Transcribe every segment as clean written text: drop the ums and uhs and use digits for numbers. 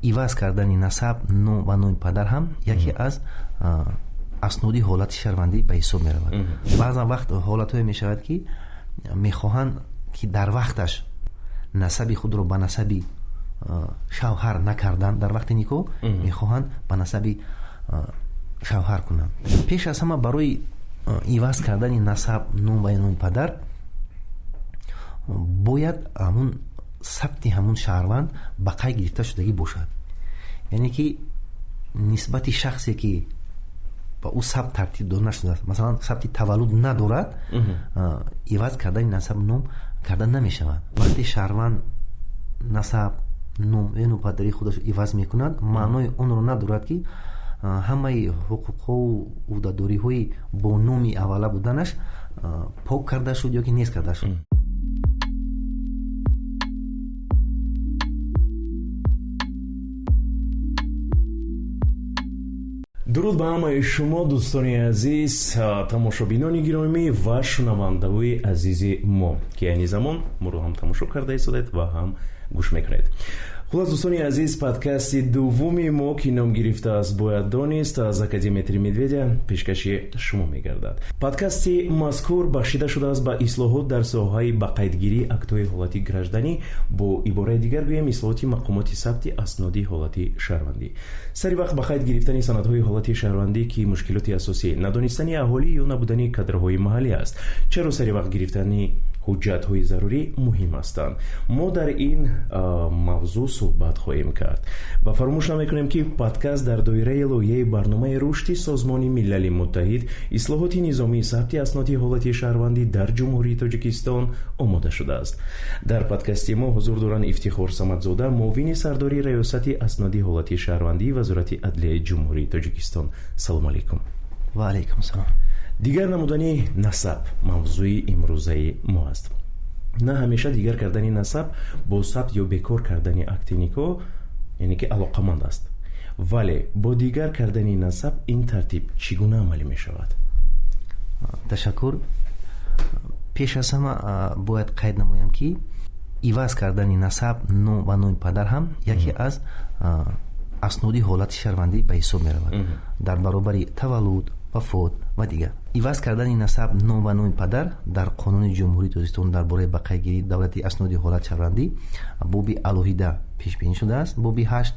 иваз кардани насаб, ном ва номи падар ҳам яке аз асноди ҳолати шаҳрвандӣ ба ҳисоб меравад. баъзан вақт ҳолатҳое мешавад ки мехоҳанд ки дар вақташ насаби худро ба насаби шавҳар накарданд, дар вақти никоҳ мехоҳанд ба насаби шавҳар кунанд. пеш аз ҳама барои иваз кардани насаб, ном ва номи падар бояд ҳамун сабти ҳамун шаҳрванд ба қайд гирифта шудагӣ бошад. яъне ки нисбати шахсе ки ба ӯ сабт тартиб дода нашудааст, масалан сабти таваллуд надорад, иваз кардани насаб, ном карда намешавад. вақте шаҳрванд насаб, ном ва номпадари худашро иваз мекунад, маънои онро надорад ки ҳамаи ҳуқуқҳоу ӯҳдадориҳои бо номи аввала буданаш пок карда шуд ё ки нест карда шуд. дуруд ба ҳамаи шумо дӯстони азиз, тамошобинони гиромӣ ва шунавандаҳои азизи мо ки айни замон моро ҳам тамошо карда истодед ва ҳам гӯш мекунед. хулас дӯстони азиз, подкасти дуввуми мо ки ном гирифтааст бояд донист аз Академияи Три медведя пешкаши шумо мегардад. подкасти мазкур бахшида шудааст ба ислоҳот дар соҳаи ба қайдгирии актҳои ҳолати гражданӣ, бо ибораи дигар гӯем ислоҳоти мақомоти сабти асноди ҳолати шаҳрвандӣ. сари вақт ба қайд гирифтани санадҳои ҳолати шаҳрвандӣ ки мушкилоти асосӣ надонистани аҳолӣ ё набудани кадрҳои маҳаллӣ аст. чаро сари вақт гирифтани ҳуҷҷатҳои зарурӣ муҳим ҳастанд? мо дар ин мавзӯъ суҳбат хоҳем кард ва фаромӯш намекунем ки подкаст дар доираи лоиҳаи барномаи рушди Созмони Милали Муттаҳид ислоҳоти низомии сабти асноди ҳолати шаҳрвандӣ дар Ҷумҳурии Тоҷикистон омода шудааст. дар подкасти мо ҳузур доранд Ифтихор Самадзода, муовини сардори раёсати асноди ҳолати шаҳрвандӣ Вазорати Адлияи Ҷумҳурии Тоҷикистон. салом алейкум. ва алейкум салом. дигар намудани насаб мавзӯи имрӯзаи мо аст. на ҳамеша дигар кардани насаб бо сабт ё бекор кардани акти никоҳ яъне ки алоқаманд аст, вале бо дигар кардани насаб ин тартиб чӣ гуна амалӣ мешавад? ташаккур. пеш аз ҳама бояд қайд намоям ки иваз кардани насаб, ном ва номи падар ҳам яке аз асноди ҳолати шаҳрвандӣ ба ҳисоб меравад дар баробари таваллуд, вафот ва дигар. иваз кардани насаб, ном ва номи падар дар қонуни Ҷумҳурии Тоҷикистон дар бораи ба қайдгирии давлати асноди ҳолати шаҳрвандӣ боби алоҳида пешбинӣ шудааст. боби 8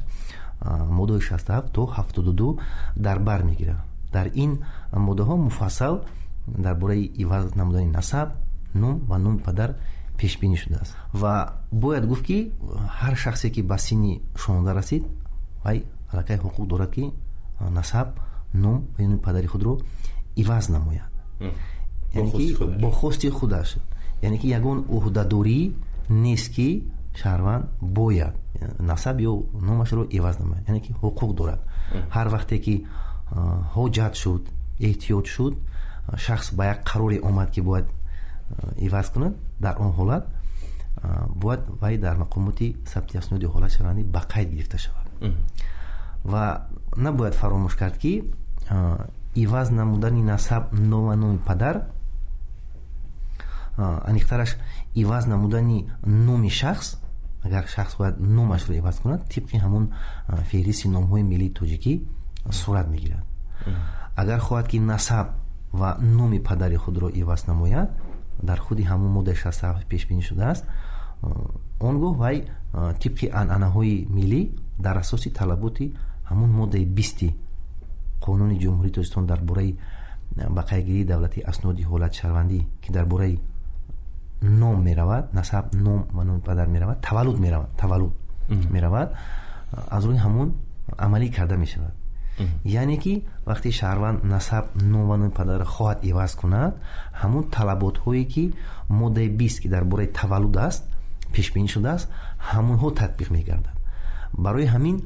моддаҳои 67 то 72 дар бар мегирад. дар ин моддаҳо муфассал дар бораи иваз намудани насаб, ном ва номи падар пешбинӣ шудааст ва бояд гуфт ки ҳар шахсе ки ба синни 16 расид вай аллакай ҳуқуқ дорад ки насаб, ном ва номи падари худро иваз намояд, бо хости худаш. яъне ки ягон ӯҳдадорӣ нест ки шаҳрванд бояд насаб ё номашро иваз намояд, яъне ки ҳуқуқ дорад. ҳар вақте ки ҳоҷат шуд, эҳтиёҷ шуд, шахс ба як қароре омад ки бояд иваз кунад, дар он ҳолат бояд вай дар мақомоти сабти асноди ҳолати шаҳрвандӣ ба қайд гирифта шавад. ва набояд фаромӯш кард ки иваз намудани насаб, ном ва номи падар, аниқтараш иваз намудани номи шахс, агар шахс бояд номашро иваз кунад, тибқи ҳамун феҳристи номҳои миллии тоҷикӣ сурат мегирад. агар хоҳад ки насаб ва номи падари худро иваз намояд, дар худи ҳамун моддаи 67 пешбинӣ шудааст, он гоҳ вай тибқи анъанаҳои миллӣ дар асоси талаботи ҳамун моддаи 20 қонуни Ҷумҳурии Тоҷикистон дар бораи ба қайдгирии давлати асноди ҳолати шаҳрвандӣ ки дар бораи ном меравад, насаб, ном ва номи падар меравад, таваллуд меравад, аз рӯи ҳамун амалӣ карда мешавад. яъне ки вақте шаҳрванд насаб, ном ва номи падарро хоҳад иваз кунад, ҳамун талаботҳое ки моддаи 20 ки дар бораи таваллуд аст пешбинӣ шудааст, ҳамунҳо татбиқ мегардад. барои ҳамин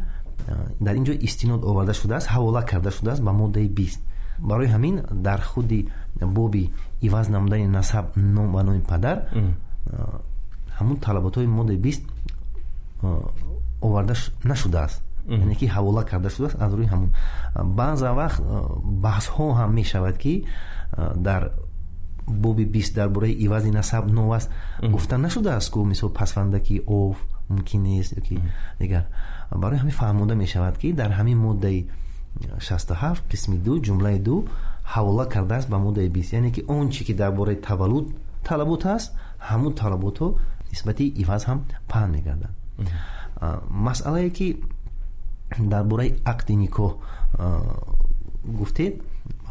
дар ин ҷо истинод оварда шудааст, ҳавола карда шудааст ба моддаи 20. барои ҳамин дар худи боби иваз намудани насаб, ном ва номи падар ҳамун талаботҳои моддаи 20 оварда нашудааст, яъне ки ҳавола карда шудааст аз рӯи ҳамун. баъзан вақт баҳсҳо ҳам мешавад ки дар боби 20 дар бораи ивази насаб, ном аст гуфта нашудааст ку мисол пасвандаки ов мумкин нест ёки дигар. барои ҳамин фаҳмода мешавад ки дар ҳамин моддаи 67 қисми 2 ҷумлаи 2 ҳавола кардааст ба моддаи 20, яъне ки он чи ки дар бораи таваллуд талабот аст, ҳамун талаботҳо нисбати иваз ҳам паҳн мегарданд. масъалае ки дар бораи ақди никоҳ гуфтед,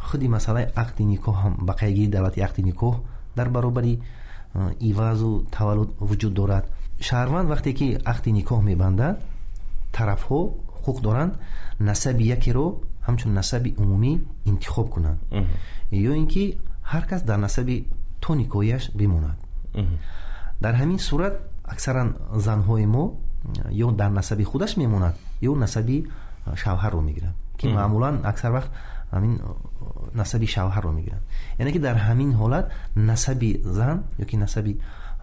худи масъалаи ақди никоҳ ҳам бақаягирии давлати ақди никоҳ дар баробари ивазу таваллуд вуҷуд дорад. шаҳрванд вақте ки ақди никоҳ мебандад, тарафҳо ҳуқуқ доранд насаби якеро ҳамчун насаби умумӣ интихоб кунанд, ё ин ки ҳар кас дар насаби то никоҳияш бимонад. дар ҳамин сурат аксаран занҳои мо ё дар насаби худаш мемонад, ё насаби шавҳарро мегирад, ки маъмулан аксар вақт ҳамин насаби шавҳарро мегирад. яъне ки дар ҳамин ҳолат насаби зан ёки насаби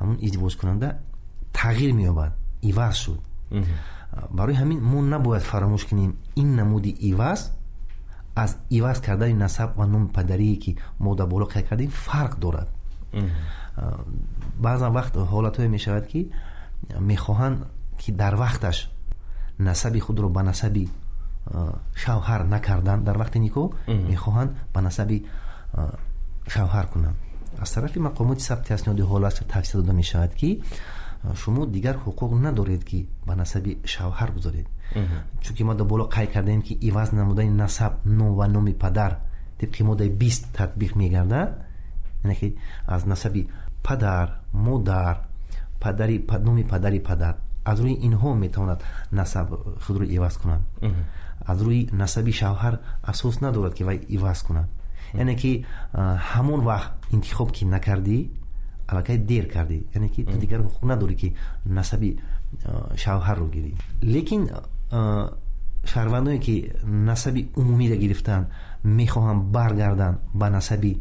ҳамун издивоҷкунанда тағйир меёбад, иваз шуд. барои ҳамин мо набояд фаромӯш кунем ин намуди иваз аз иваз кардани насаб ва номи падарие ки мо дар боло қайд кардем фарқ дорад. баъзан вақт ҳолатҳое мешавад ки мехоҳанд ки дар вақташ насаби худро ба насаби шавҳар накарданд, дар вақти никоҳ мехоҳанд ба насаби шавҳар кунанд. аз тарафи мақомоти сабти асноди ҳолат тавсия дода мешавад ки шумо дигар ҳуқуқ надоред ки ба насаби шавҳар гузоред, чунки мо дар боло қайд кардаем ки иваз намудани насаб ном ва номи падар тибқи моддаи 20 татбиқ мегардад, яъне ки аз насаби падар, модар, падари номи падари падар, аз рӯи инҳо метавонад насаб худро иваз кунад. аз рӯи насаби шавҳар асос надорад ки вай иваз кунад. яъне ки ҳамон вақт интихоб ки накардӣ, аллакай дер кардӣ, яъне ки ту дигар ҳуқуқ надорӣ ки насаби шавҳарро гирӣ. лекин шаҳрвандое ки насаби умумиро гирифтанд мехоҳанд баргарданд ба насаби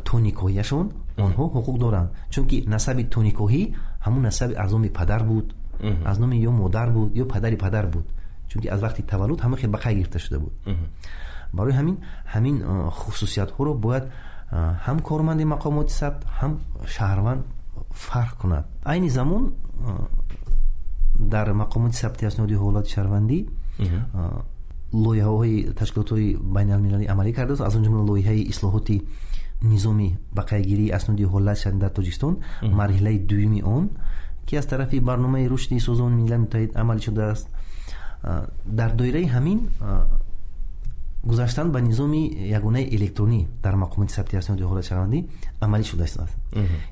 тоникоҳияшон, онҳо ҳуқуқ доранд, чунки насаби тоникоҳӣ ҳамун насаби аз номи падар буд, аз номи ё модар буд, ё падари падар буд, чунки аз вақти таваллуд ҳама хел ба қайд гирифта шуда буд. барои ҳамин хусусиятҳоро бояд ҳам корманди мақомоти сабт, ҳам шаҳрванд фарқ кунад. айни замон дар мақомоти сабти асноди ҳолати шаҳрвандӣ лоиҳаҳои ташкилотҳои байналмилалӣ амалӣ кардааст. аз он ҷумла лоиҳаи ислоҳоти низоми бақаягирии асноди ҳолат дар Тоҷикистон, марҳилаи дуюми он ки аз тарафи барномаи рушди созмони милали муттаҳид амалӣ шудааст. дар доираи ҳамин гузаштан ба низоми ягонаи электронӣ дар мақомоти сабти асноди ҳолати шаҳрвандӣ амалӣ шудааст.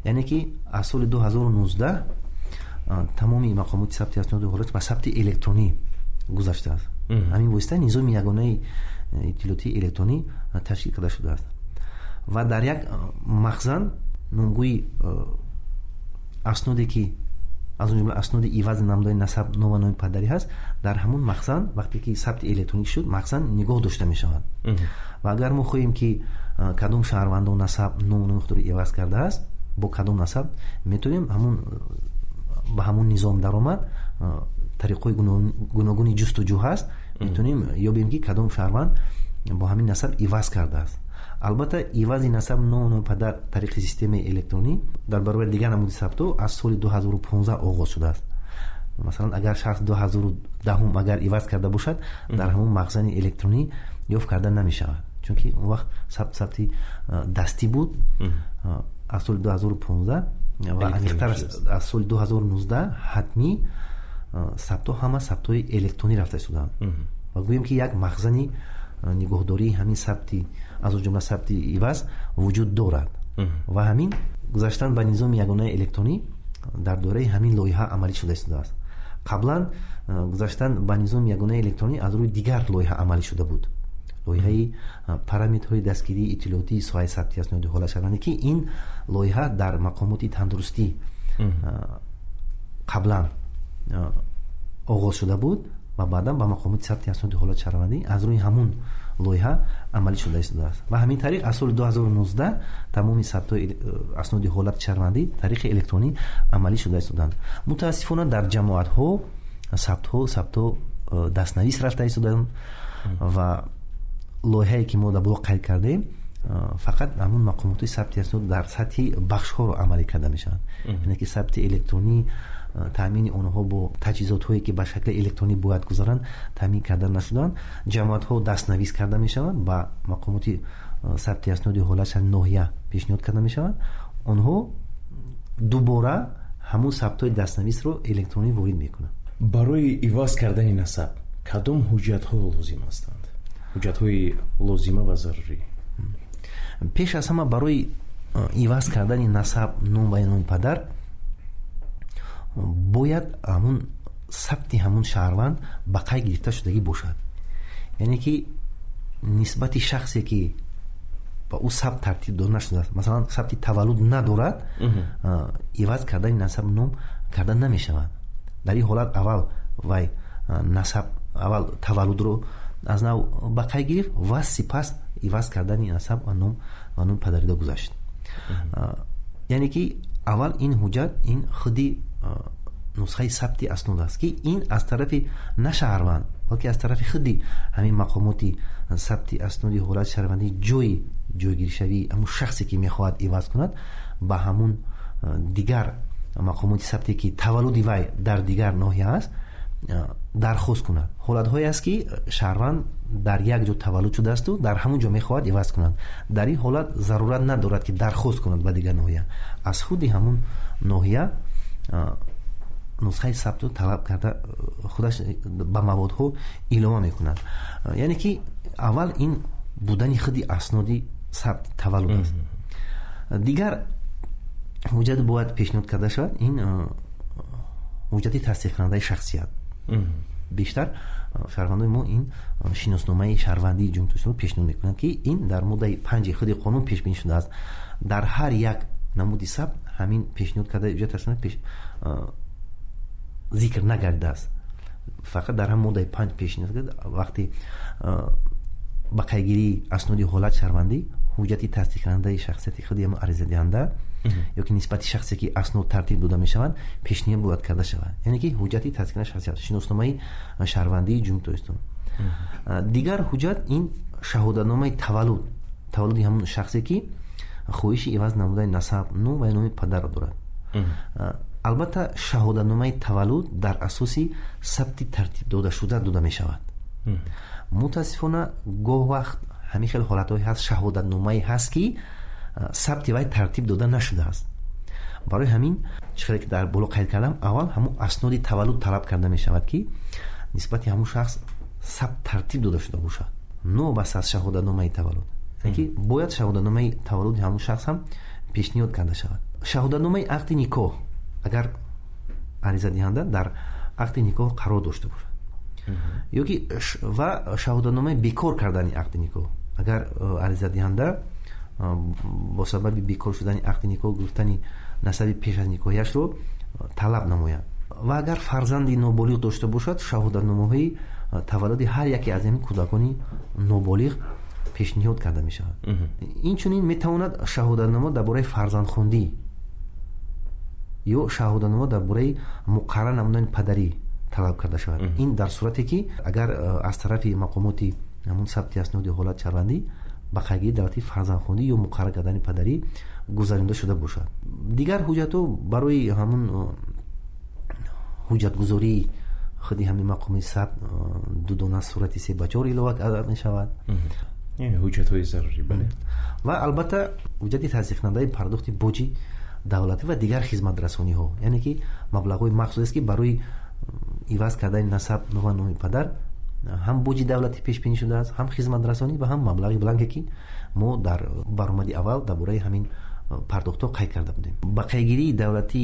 яъне ки аз соли 2019 тамоми мақомоти сабти асноди ҳолат ба сабти электронӣ гузаштааст. ҳамин восита низоми ягонаи иттилоотии электронӣ ташкил карда шудааст ва дар як махзан номгӯи асноде ки аз он ҷумла асноди ивази намудани насаб ном ва номи падарӣ ҳаст, дар ҳамун махзан вақте ки сабти электроник шуд, махзан нигоҳ дошта мешавад. ва агар мо хоҳем ки кадом шаҳрвандон насаб ном ва номи худро иваз кардааст, бо кадом насаб метавонем ба ҳамун низом даромад, тариқҳои гуногуни ҷустуҷӯ ҳаст, метавонем ёбем ки кадом шаҳрванд бо ҳамин насаб иваз кардааст. албатта ивази насаб ном ва номи падар тариқи системаи электронӣ дар баробари дигар намуди сабтҳо аз соли 2015 оғоз шудааст. масалан агар шахс 2010 агар иваз карда бошад, дар ҳамон махзани электронӣ ёфт карда намешавад, чунки он вақт сабти дастӣ буд. аз соли 2015 ва аниқтар аз соли 2019 ҳатмӣ сабтҳо ҳама сабтҳои электронӣ рафта шуданд. ва гӯем ки як махзани нигоҳдории ҳамин сабти аз он ҷумла сабти иваз вуҷуд дорад. ва ҳамин гузаштан ба низоми ягонаи электронӣ дар доираи ҳамин лоиҳа амалӣ шуда истодааст. қаблан гузаштан ба низоми ягонаи электронӣ аз рӯи дигар лоиҳа амалӣ шуда буд, лоиҳаи параметрҳои дастгирии иттилоотии соҳаи сабти асноди ҳолат шаҳрвандӣ, ки ин лоиҳа дар мақомоти тандурустӣ қаблан оғоз шуда буд ва баъдан ба мақомоти сабти асноди ҳолат шаҳрвандӣ аз рӯи ҳамун лоиҳа амалӣ шуда истодааст. ва ҳамин тариқ аз соли 2019 тамоми сабтҳои асноди ҳолати шаҳрвандӣ тариқи электронӣ амалӣ шуда истоданд. мутаассифона дар ҷамоатҳо сабтҳо дастнавис рафта истоданд ва лоиҳае ки мо дар боло қайд кардем фақат ҳамун мақомоти сабти аснод дар сатҳи бахшҳоро амалӣ карда мешаванд. яъне ки сабти электронӣ, таъмини онҳо бо таҷҳизотҳое ки ба шакли электронӣ бояд гузаранд таъмин карда нашуданд. ҷамоатҳо дастнавис карда мешаванд, ба мақомоти сабти асноди ҳолатшан ноҳия пешниҳод карда мешаванд. онҳо дубора ҳамун сабтҳои дастнависро электронӣ ворид мекунанд. барои иваз кардани насаб кадом ҳуҷҷатҳо лозим ҳастанд? ҳуҷҷатҳои лозима ва зарурӣ? пеш аз ҳама барои иваз кардани насаб, ном ва номи падар бояд ҳамун сабти ҳамун шаҳрванд ба қайд гирифта шудагӣ бошад. яъне ки нисбати шахсе ки ба ӯ сабт тартиб дода нашудааст, масалан сабти таваллуд надорад, иваз кардани насаб ном карда намешавад. дар ин ҳолат аввал вай насаб аввал таваллудро аз нав ба қайд гирифт ва сипас иваз кардани насаб ва ном падарида гузашт. яъне ки аввал ин ҳуҷҷат ин худи нусхаи сабти аснод аст ки ин аз тарафи на шаҳрванд балки аз тарафи худи ҳамин мақомоти сабти асноди ҳолат шаҳрвандӣ ҷойгиришавии ҳамун шахсе ки мехоҳад иваз кунад ба ҳамун дигар мақомоти сабте ки таваллуди вай дар дигар ноҳия аст дархост кунад. ҳолатҳое аст ки шаҳрванд дар як ҷо таваллуд шудаасту дар ҳамун ҷо мехоҳад иваз кунад. дар ин ҳолат зарурат надорад ки дархост кунад ба дигар ноҳия. аз худи ҳамун ноҳия нусхаи сабтро талаб карда худаш ба маводҳо илова мекунад. яъне ки аввал ин будани худи асноди сабти таваллуд аст. дигар ҳуҷҷат бояд пешниҳод карда шавад, ин ҳуҷҷати тасдиқкунандаи шахсият. бештар шаҳрвандои мо ин шиносномаи шаҳрвандии ҷумҳурии исламӣ пешниҳод мекунанд ки ин дар моддаи 5 худи қонун пешбинӣ шудааст. дар ҳар як намуди сабт ҳамин пешниҳод кардаи ҳуҷҷати тасдиқкунанда зикр нагардидааст. фақат дар ҳам моддаи 5 пешниҳод кард вақти ба қайдгирии асноди ҳолат шаҳрвандӣ ҳуҷҷати тасдиқкунандаи шахсияти худи ҳамон аризадиҳанда ё ки нисбати шахсе ки аснод тартиб дода мешаванд пешниҳод бояд карда шавад. яъне ки ҳуҷҷати тасдиқкунандаи шахсият, шиносномаи шаҳрвандии ҷумҳурии исламӣ. дигар ҳуҷҷат ин шаҳодатномаи таваллуди ҳамон шахсе ки хоҳиши иваз намудани насаб, ном ва номи падарро дорад. албатта шаҳодатномаи таваллуд дар асоси сабти тартиб додашуда дода мешавад. мутаассифона гоҳ вақт ҳамин хел ҳолатҳое ҳаст, шаҳодатномае ҳаст ки сабти вай тартиб дода нашудааст. барои ҳамин чиқдре ки дар боло қайд кардам, аввал ҳамун асноди таваллуд талаб карда мешавад ки нисбати ҳамун шахс сабт тартиб дода шуда бошад, новбаста аз шаҳодатномаи таваллуд. яъне бояд шаҳодатномаи таваллуди ҳамун шахс ҳам пешниҳод карда шавад. шаҳодатномаи ақди никоҳ, агар аризадиҳанда дар ақди никоҳ қарор дошта бошад, ё ки ва шаҳодатномаи бекор кардани ақди никоҳ, агар аризадиҳанда бо сабаби бекор шудани ақди никоҳ гуфтани насаби пеш аз никоҳиашро талаб намояд, ва агар фарзанди ноболиғ дошта бошад шаҳодатномаҳои таваллуди ҳар яке аз ин кӯдакони ноболиғ пешниҳод карда мешавад. инчунин метавонад шаҳодатнома дар бораи фарзандхондӣ ё шаҳодатнома дар бораи муқаррар намудани падарӣ талаб карда шавад. ин дар сурате ки агар аз тарафи мақомоти ҳамун сабти асноди ҳолат шаҳрвандӣ ба қайдгирии давлати фарзандхондӣ ё муқаррар кардани падарӣ гузаронида шуда бошад. дигар ҳуҷҷатҳо барои ҳамун ҳуҷҷатгузории худи ҳамин мақоми сабт дудона сурати 3/4 илова карда мешавад. ҳуҷҷатҳои зарурӣ. бале. ва албатта ҳуҷҷати тасдиқкунандаи пардохти боҷи давлатӣ ва дигар хизматрасониҳо, яъне ки маблағҳои махсусе ки барои иваз кардани насаб, ном ва номи падар ҳам боҷи давлатӣ пешбинӣ шудааст, ҳам хизматрасонӣ ва ҳам маблағи бланке ки мо дар баромади аввал дар бораи ҳамин пардохтҳо қайд карда будем. ба қайдгирии давлати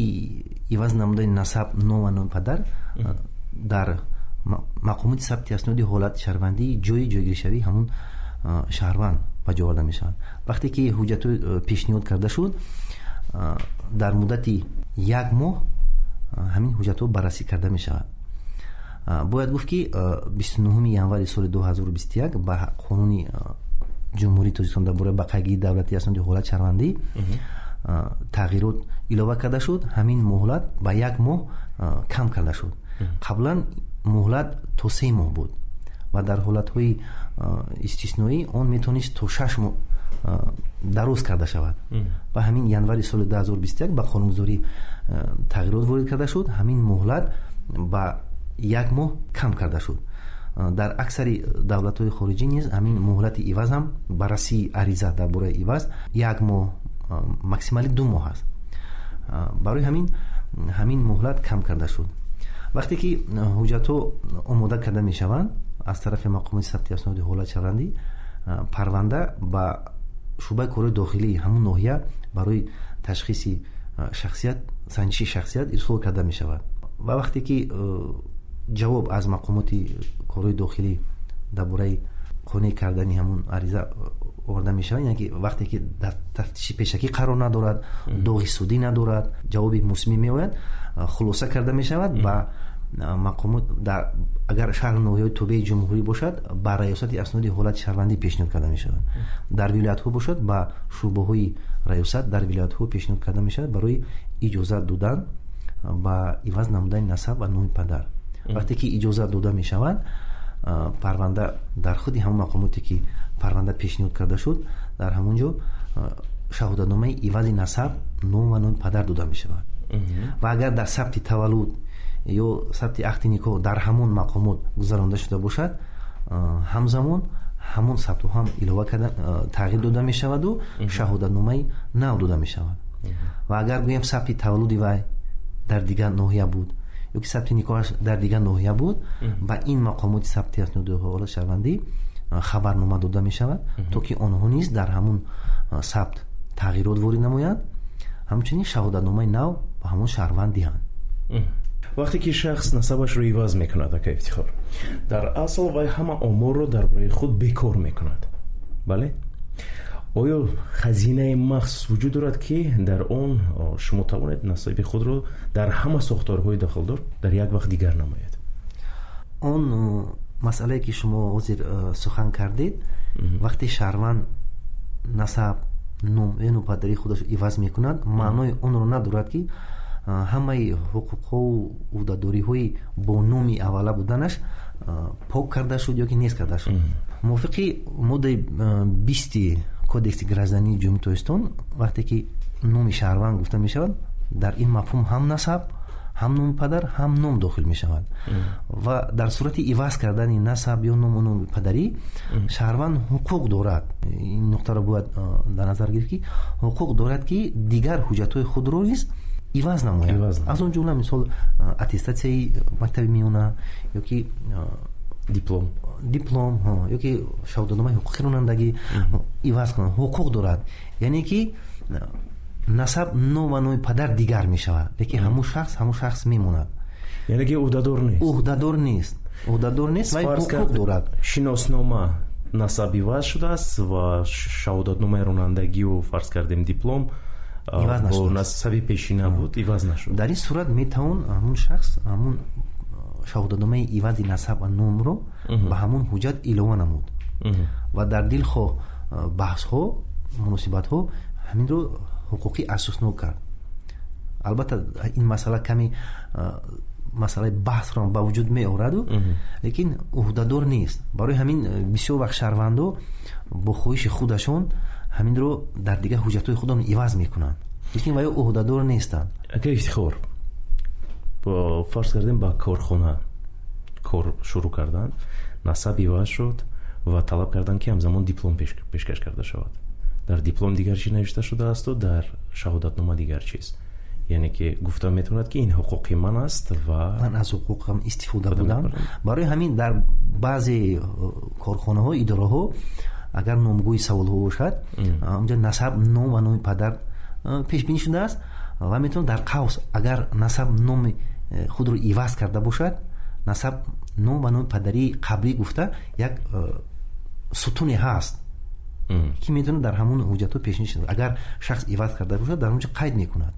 иваз намудани насаб, ном ва номи падар дар мақомоти сабти асноди ҳолат шаҳрвандӣ ҷойгиришавии ҳамун шаҳрванд ба ҷо оварда мешавад. вақте ки ҳуҷҷатҳо пешниҳод карда шуд, дар муддати 1 моҳ ҳамин ҳуҷҷатҳо баррасӣ карда мешавад. бояд гуфт ки 29 январи соли 2021 ба қонуни ҷумҳурии Тоҷикистон дар бораи ба қайдгирии давлати асноди ҳолат шаҳрвандӣ тағйирот илова карда шуд. ҳамин муҳлат ба 1 моҳ кам карда шуд. қаблан муҳлат то 3 моҳ буд ва дар ҳолатҳои истисноӣ он метавонист то 6 моҳ дароз карда шавад. Ба ҳамин январи соли 2021 ба қонунгузорӣ тағйирот ворид карда шуд. ҳамин муҳлат ба 1 моҳ кам карда шуд. дар аксари давлатҳои хориҷӣ низ ҳамин муҳлати иваз ҳам баррасии ариза дар бораи иваз 1 моҳ, максимали 2 моҳ аст. барои ҳамин муҳлат кам карда шуд. вақте ки ҳуҷҷатҳо омода карда мешаванд аз тарафи мақомоти сабти асноди ҳолат шаврандӣ, парванда ба шуъбаи корҳои дохилии ҳамун ноҳия барои ташхиси шахсият, санҷиши шахсият ирсол карда мешавад. ва вақте ки ҷавоб аз мақомоти корҳои дохилӣ дар бораи қонеъ кардани ҳамун ариза орда мешавад, яъне ки вақте ки дар тафтиши пешакӣ қарор надорад, доғи судӣ надорад, ҷавоби мусбит меояд, хулоса карда мешавад ба мақомот агар шаҳр ноҳияи тобеи ҷумҳурӣ бошад, ба раёсати асноди ҳолати шаҳрвандӣ пешниҳод карда мешавад. дар вилоятҳо бошад, ба шӯъбаҳои раёсат дар вилоятҳо пешниҳод карда мешавад барои иҷозат додан ба иваз намудани насаб ва номи падар. вақте ки иҷозат дода мешавад, парванда дар худи ҳамон мақомоте ки парванда пешниҳод карда шуд, дар ҳамон ҷо шаҳодатномаи ивази насаб, ном ва номи падар дода мешавад. ва агар дар сабти таваллуд ё сабти ақди никоҳ дар ҳамон мақомот гузаронда шуда бошад, ҳамзамон ҳамон сабтҳо ҳам илова карда тағйир дода мешаваду шаҳодатномаи нав дода мешавад. ва агар гӯем сабти таваллуди вай дар дигар ноҳия буд ё ки сабти никоҳаш дар дигар ноҳия буд, ба ин мақомоти сабти асноди ҳолат шаҳрвандӣ хабарнома дода мешавад, то ки онҳо низ дар ҳамон сабт тағйирот ворид намоянд, ҳамчунин шаҳодатномаи нав ба ҳамон шаҳрванд диҳанд. вақте ки шахс насабашро иваз мекунад, ака Ифтихор, дар асл вай ҳама оморро дар бораи худ бекор мекунад, бале? оё хазинаи махсус вуҷуд дорад ки дар он шумо тавонед насаби худро дар ҳама сохторҳои дахолдор дар як вақт дигар намоед? он масъалае ки шумо ҳозир сухан кардед, вақте шаҳрванд насаб, ном ва номпадарии худашро иваз мекунад, маънои онро надорад ки ҳамаи ҳуқуқҳоу ӯҳдадориҳои бо номи аввала буданаш пок карда шуд ё ки нест карда шуд. мувофиқи моддаи 20 кодекси граждании ҷумҳурии Тоҷикистон, вақте ки номи шаҳрванд гуфта мешавад, дар ин мафҳум ҳам насаб, ҳам номи падар, ҳам ном дохил мешавад. ва дар сурати иваз кардани насаб ё ному номи падарӣ, шаҳрванд ҳуқуқ дорад. ин нуқтаро бояд дар назар гирифт ки ҳуқуқ дорад ки дигар ҳуҷҷатҳои худро низ иваз намояд. аз он ҷумла мисол аттестатсияи мактаби миёна ё ки диплом ё ки шаҳодатномаи ҳуқуқи ронандагӣ иваз кунад. ҳуқуқ дорад, яъне ки насаб, ном ва номи падар дигар мешавад, лекин ҳамун шахс мемонад. яъне ки уҳдадор нест, вай ҳуқуқ дорад. шиноснома насаб иваз шудааст ва шаҳодатномаи ронандагию фарз кардем диплом бо насаби пешина буд, иваз нашуд. дар ин сурат метавон ҳамун шахс ҳамун шаҳодатномаи ивази насаб ва номро ба ҳамун ҳуҷҷат илова намуд ва дар дил хоҳ баҳсҳо, муносибатҳо ҳаминро ҳуқуқӣ асоснок кард. албатта ин масъала каме масъалаи баҳсро ба вуҷуд меораду, лекин уҳдадор нест. барои ҳамин бисёр вақт шаҳрвандо бо хоҳиши худашон ҳаминро дар дигар ҳуҷҷатҳои худон иваз мекунанд, лекин ваё уҳдадор нестанд. ака Ифтихор, фарз кардем ба корхона кор шурӯъ кардан, насаб иваз шуд ва талаб карданд ки ҳамзамон диплом пешкаш карда шавад. дар диплом дигар чиз навишта шудааст, дар шаҳодатнома дигар чиз. яъне ки гуфта метавонад ки ин ҳуқуқи ман аст ва ман аз ҳуқуқам истифода будам. барои ҳамин дар баъзе корхонаҳо, идораҳо агар номгӯи саволҳо бошад, онҷа насаб, ном ва номи падар пешбинӣ шудааст ва метавонад дар қавс агар насаб номи худро иваз карда бошад, насаб, ном ва номи падарии қаблӣ гуфта як сутуне ҳаст ки метавонад дар ҳамун ҳуҷҷатҳо пешбинӣ шуда. агар шахс иваз карда бошад, дар онҷа қайд мекунад.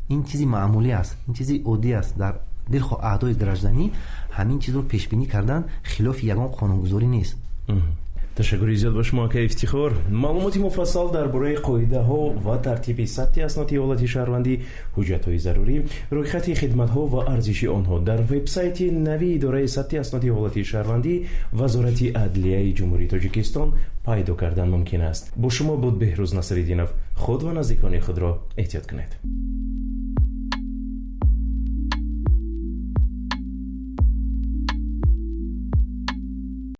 ин чизи маъмулӣ аст, ин чизи оддӣ аст. дар дилхоҳ аъдои гражданӣ ҳамин чизро пешбинӣ кардан хилофи ягон қонунгузорӣ нест. ташаккури зиёд ба шумо ака ифтихор. маълумоти муфассал дар бораи қоидаҳо ва тартиби сабти асноди ҳолати шаҳрвандӣ, ҳуҷҷатҳои зарурӣ, рӯйхати хидматҳо ва арзиши онҳо дар вебсайти навии идораи сабти асноди ҳолати шаҳрвандӣ Вазорати адлияи ҷумҳурии Тоҷикистон пайдо кардан мумкин аст. бо шумо буд Беҳрӯз Насриддинов. худ ва наздикони худро эҳтиёт кунед.